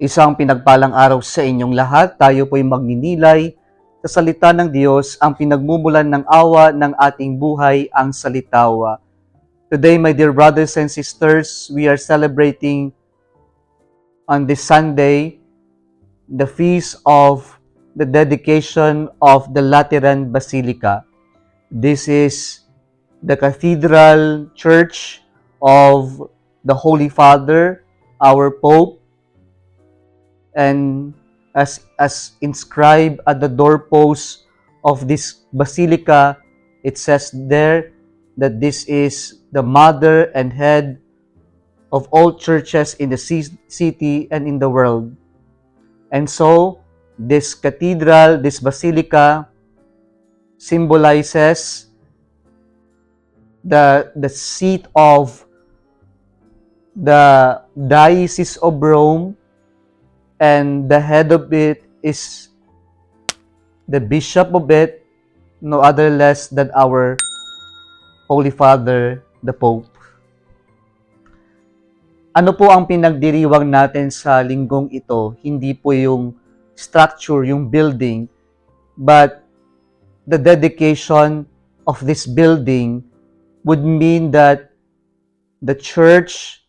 Isang pinagpalang araw sa inyong lahat. Tayo po'y magninilay sa salita ng Diyos, ang pinagmumulan ng awa ng ating buhay, ang salitawa. Today, my dear brothers and sisters, we are celebrating on this Sunday the feast of the dedication of the Lateran Basilica. This is the Cathedral Church of the Holy Father, our Pope, and as inscribed at the doorpost of this basilica, it says there that this is the mother and head of all churches in the city and in the world. And so, this cathedral, this basilica, symbolizes the seat of the Diocese of Rome, and the head of it is the bishop of it, no other less than our Holy Father, the Pope. Ano po ang pinagdiriwang natin sa linggong ito? Hindi po yung structure, yung building, but the dedication of this building would mean that the church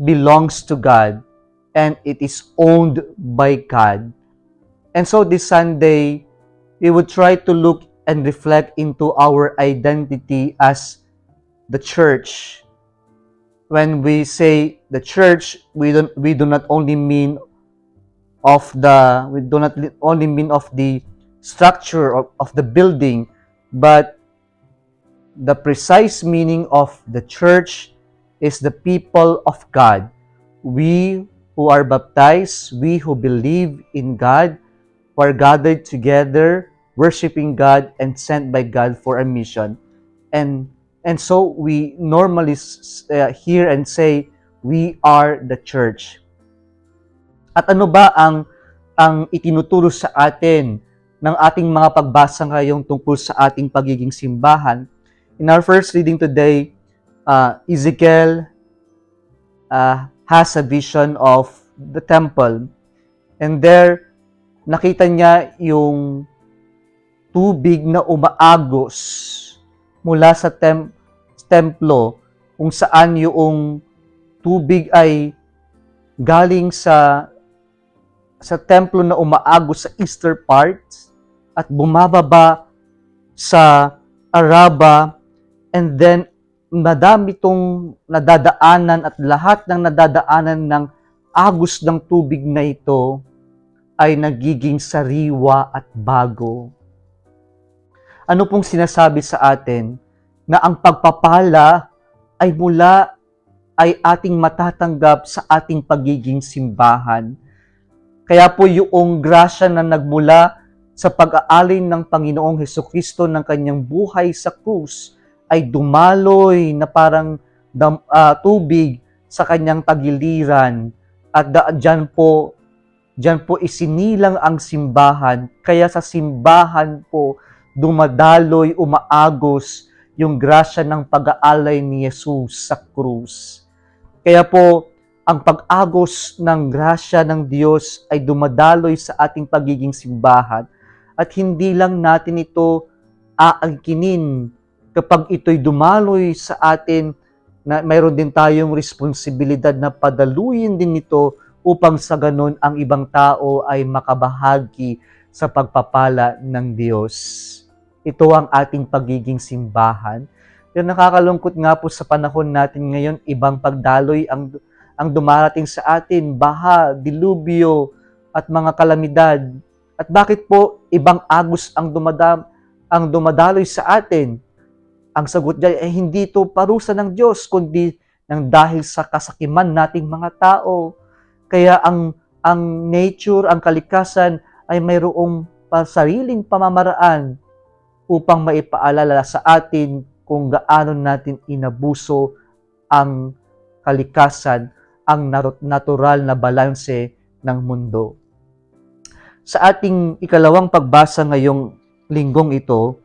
belongs to God and it is owned by God. And so this Sunday, we would try to look and reflect into our identity as the church. When we say the church, we do not only mean of the structure of the building, but the precise meaning of the church is the people of God. We who are baptized, we who believe in God, who are gathered together, worshiping God and sent by God for a mission. And so we normally hear and say, we are the church. At ano ba ang itinuturo sa atin ng ating mga pagbasa ngayong tungkol sa ating pagiging simbahan? In our first reading today, Ezekiel has a vision of the temple. And there, nakita niya yung tubig na umaagos mula sa templo, kung saan yung tubig ay galing sa templo na umaagos sa eastern part at bumababa sa Araba, and then madami itong nadadaanan at lahat ng nadadaanan ng agos ng tubig na ito ay nagiging sariwa at bago. Ano pong sinasabi sa atin? Na ang pagpapala ay ating matatanggap sa ating pagiging simbahan. Kaya po yung grasya na nagmula sa pag-aalin ng Panginoong Hesukristo ng kanyang buhay sa krus ay dumaloy na parang tubig sa kanyang tagiliran, at dyan po isinilang ang simbahan. Kaya sa simbahan po dumadaloy, umaagos yung grasya ng pag-aalay ni Jesus sa krus. Kaya po ang pag-agos ng grasya ng Diyos ay dumadaloy sa ating pagiging simbahan, at hindi lang natin ito aangkinin. Kapag ito'y dumaloy sa atin, na mayroon din tayong responsibilidad na padaluyin din ito upang sa ganun ang ibang tao ay makabahagi sa pagpapala ng Diyos. Ito ang ating pagiging simbahan. Yung nakakalungkot nga po sa panahon natin ngayon, ibang pagdaloy ang dumarating sa atin, baha, dilubyo, at mga kalamidad. At bakit po ibang agos ang dumadaloy sa atin? Ang sagot diyan ay hindi ito parusa ng Diyos, kundi ng dahil sa kasakiman nating mga tao. Kaya ang nature, ang kalikasan ay mayroong sariling pamamaraan upang maipaalala sa atin kung gaano natin inabuso ang kalikasan, ang natural na balanse ng mundo. Sa ating ikalawang pagbasa ngayong linggong ito,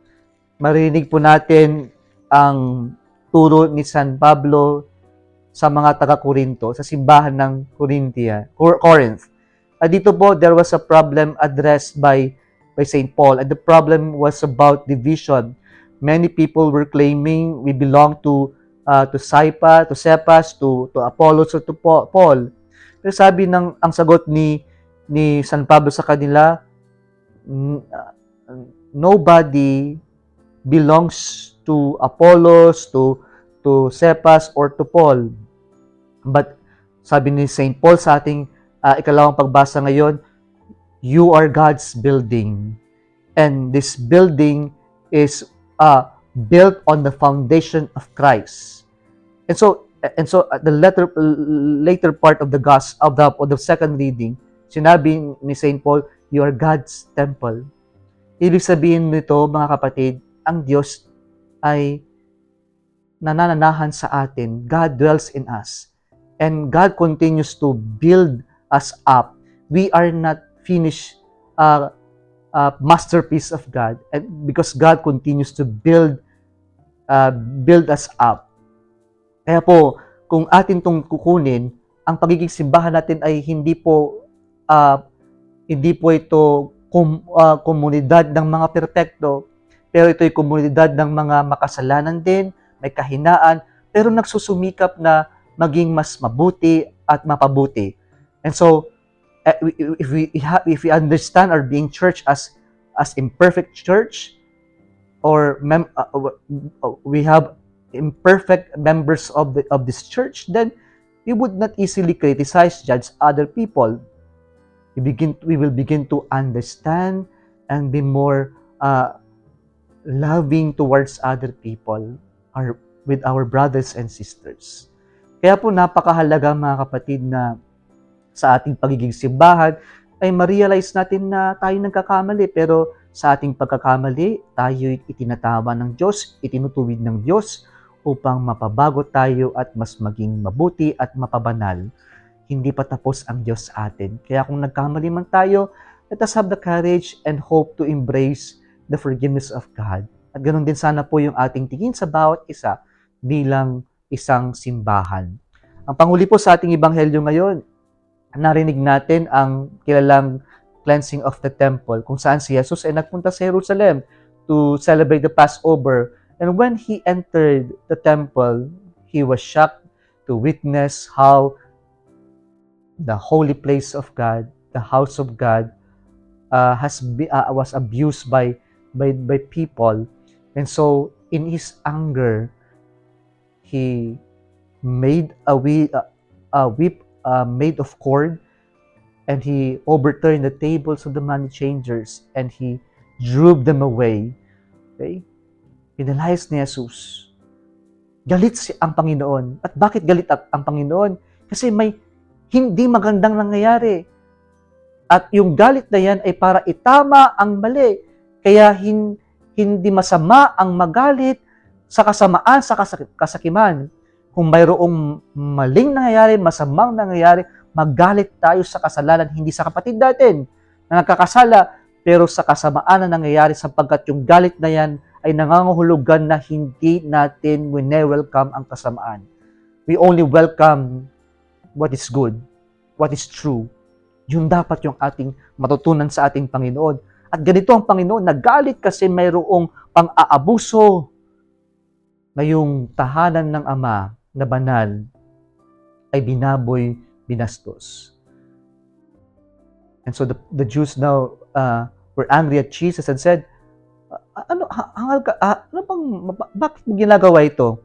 marinig po natin ang turo ni San Pablo sa mga taga-Korinto, sa simbahan ng Corinth. Dito po, there was a problem addressed by St. Paul, and the problem was about division. Many people were claiming we belong to Cephas, to Apollos, or to Paul. Pero sabi ang sagot ni San Pablo sa kanila, nobody belongs to Apollos, to Cephas, or to Paul. But sabi ni St. Paul sa ating ikalawang pagbasa ngayon, you are God's building. And this building is built on the foundation of Christ. And so at the later part of the second reading, sinabi ni St. Paul, you are God's temple. Ibig sabihin nito, mga kapatid, ang Diyos ay nanananahan sa atin. God dwells in us. And God continues to build us up. We are not finished masterpiece of God, and because God continues to build us up. Kaya po, kung atin itong kukunin, ang pagiging simbahan natin ay hindi po ito komunidad ng mga perpekto, pero ito ay komunidad ng mga makasalanan din, may kahinaan, pero nagsusumikap na maging mas mabuti at mapabuti. And so, if we understand our being church as imperfect church, or we have imperfect members of this church, then we would not easily criticize, judge other people. We will begin to understand and be more loving towards other people, with our brothers and sisters. Kaya po napakahalaga, mga kapatid, na sa ating pagiging simbahan ay ma-realize natin na tayo nagkakamali, pero sa ating pagkakamali, tayo itinatawa ng Diyos, itinutuwid ng Diyos upang mapabago tayo at mas maging mabuti at mapabanal. Hindi pa tapos ang Diyos sa atin. Kaya kung nagkamali man tayo, let us have the courage and hope to embrace the forgiveness of God. At ganoon din sana po yung ating tingin sa bawat isa bilang isang simbahan. Ang panghuli po sa ating ebanghelyo ngayon, narinig natin ang kilalang cleansing of the temple, kung saan si Jesus ay nagpunta sa Jerusalem to celebrate the Passover. And when he entered the temple, he was shocked to witness how the holy place of God, the house of God, was abused by people. And so, in his anger, he made a whip made of cord, and he overturned the tables of the money changers, and he drove them away. Okay? Pinalayas ni Jesus. Galit ang Panginoon. At bakit galit ang Panginoon? Kasi may hindi magandang nangyayari. At yung galit na yan ay para itama ang mali. Kaya hindi masama ang magalit sa kasamaan, sa kasakiman. Kung mayroong maling nangyayari, masamang nangyayari, magalit tayo sa kasalanan, hindi sa kapatid natin na nagkakasala, pero sa kasamaan na nangyayari, sapagkat yung galit na yan ay nangangahulugan na hindi natin wine-welcome ang kasamaan. We only welcome what is good, what is true. Yun dapat yung ating matutunan sa ating Panginoon. At ganito ang Panginoon, nagalit kasi mayroong pang-aabuso na yung tahanan ng Ama na banal ay binaboy, binastos. And so the Jews now were angry at Jesus and said, bakit mo ginagawa ito?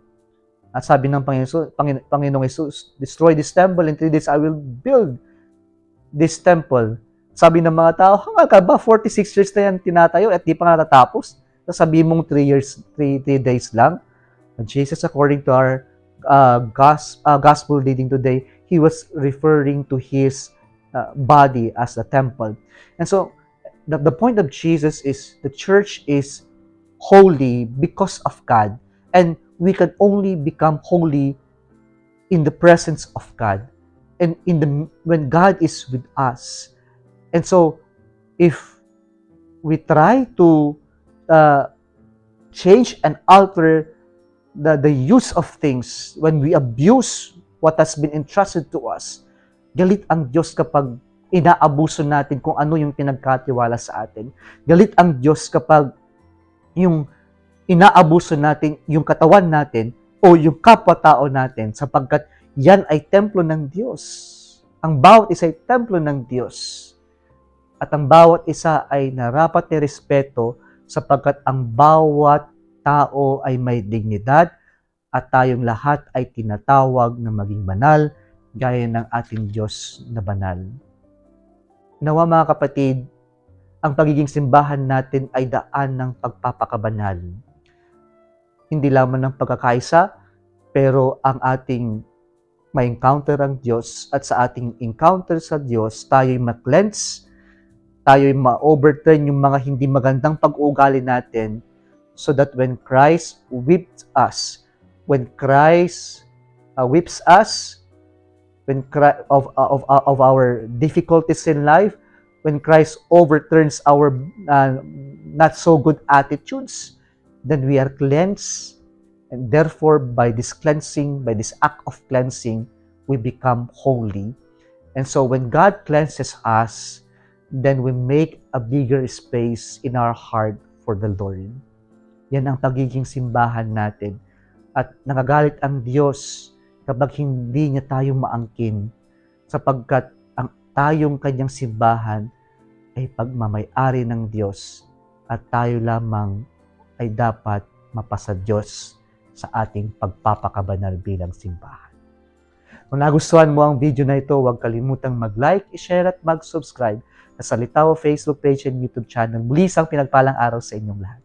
At sabi ng Panginoong Jesus, destroy this temple, in 3 days I will build this temple. Sabi ng mga tao, hangal ka ba? 46 years na yan tinatayo at di pa natatapos? Sabi mong 3 days lang? And Jesus, according to our gospel reading today, he was referring to his body as the temple. And so, the point of Jesus is the church is holy because of God. And we can only become holy in the presence of God. And when God is with us. And so, if we try to change and alter the use of things, when we abuse what has been entrusted to us, galit ang Diyos kapag inaabuso natin kung ano yung pinagkatiwala sa atin. Galit ang Diyos kapag yung inaabuso natin yung katawan natin o yung kapwa-tao natin sapagkat yan ay templo ng Diyos. Ang bawat isa ay templo ng Diyos. At ang bawat isa ay narapat ni respeto sapagkat ang bawat tao ay may dignidad at tayong lahat ay tinatawag na maging banal gaya ng ating Diyos na banal. Nawa mga kapatid, ang pagiging simbahan natin ay daan ng pagpapakabanal. Hindi lamang ng pagkakaisa, pero ang ating ma-encounter ang Diyos at sa ating encounter sa Diyos, tayo'y ma-cleanse, tayo'y ma-overturn yung mga hindi magandang pag-uugali natin so that when Christ whips us, when Christ whips us, when Christ, of our difficulties in life, when Christ overturns our not so good attitudes, then we are cleansed. And therefore, by this cleansing, by this act of cleansing, we become holy. And so when God cleanses us, then we make a bigger space in our heart for the Lord. Yan ang pagiging simbahan natin. At nagagalit ang Diyos kapag hindi niya tayo maangkin, sapagkat ang tayong kanyang simbahan ay pagmamay-ari ng Diyos at tayo lamang ay dapat mapasa Diyos sa ating pagpapakabanal bilang simbahan. Kung nagustuhan mo ang video na ito, huwag kalimutang mag-like, i-share at mag-subscribe sa Litao Facebook page and YouTube channel. Muli isang pinagpalang araw sa inyong lahat.